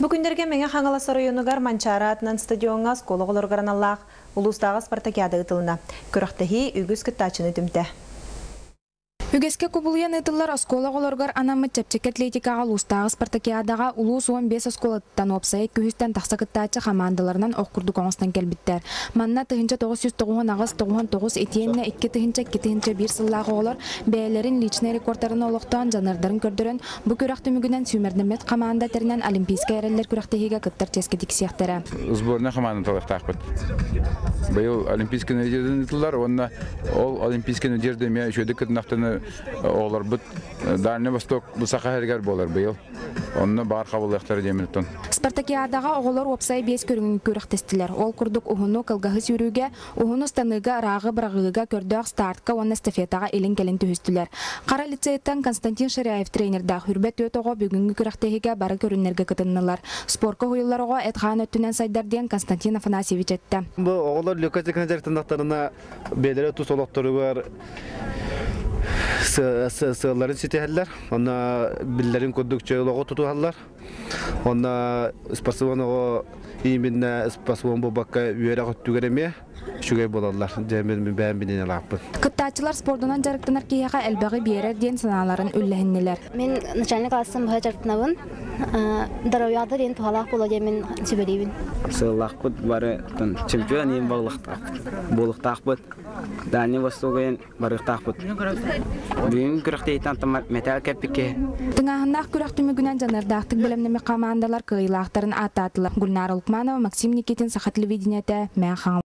Бүгүндерге меңе Хаңаласа районугар Манчара атынан стадионга сколы олоргараналлах улустағы спартакиада ытылына. Көріқтіхи үгіз күттачыны дүмті. Үгеске кубулуян ытыллар оскола олоргар анамы чепчек атлетикаға улустағы спартакиадаға улус 15 осколаттан опсайы күхістен тақсакыттачы командаларынан оқкурду коңыстан келбиттер. Манна тыхынча 909 ағыз 99 етиенне 2 тыхынча 2 тыхынча 1 сыллағы олар бәйлерин личный рекордтарын олықтан жанардарын көрдірін бұ көріқті мүгінен Сүймердемет команда терінен олимпийска әрелер көріқтігіге кыттар теске диксияқтары. Сборная команда талақтақпыт. Бұл олимпийский надежден ытыллар, онна ол олимпийский надежды мен үшөді күтінақтыны олар бұд Дальний Восток бұсақа әргер болар бұл. Онны бар қабылықтары демінттін. Спартакиадаға оғылар опсай 5 көріңін көріқтестілер. Ол күрдік ұғыну қылғағы сүйрүүге, ұғыну станыға рағы бірағыға көрдіғ стартқа оны эстафетаға елін келін түйістілер. Қара лицейттен Константин Ширяев тренердақ хүрбет өтіға бүгінгі көріқтегіге бары көрінерге кытыннылар. Спорқа хойыларыға әтқан өттінен сайдарден Константин Афанасьевич етті. Бұл оғылар лөкәтік нәжәртіндақтарына бәлері тұс олықтары бар сığırların sitehaller, ona billerin kurdukça yolu tutuhaller, ona spasiyon o iminne spasiyon bu bakka üyere kuttuğereme şüge bolarlar. Cemil ben bilene lapı. Kıttaçılar sportundan jarıktanar kiyaga elbagi biyerer diyen sanaların üllehinniler. Men начальник алсам бу жарыктнабын. Дарояда ден тухалак болажы мен сиберибин. Сыллакпыт бары чемпион ем баглыктак. Болуктакпыт. Дальний Востокен барыктакпыт. Бүгүн күрөктейтен металл кепике. Тыңаһыннах күрөктүмүгүнөн жанардактык билемнеме командалар кыйлактарын ататылар. Гүлнар Улукманова, Максим Никитин, Саха телевидениете, Мен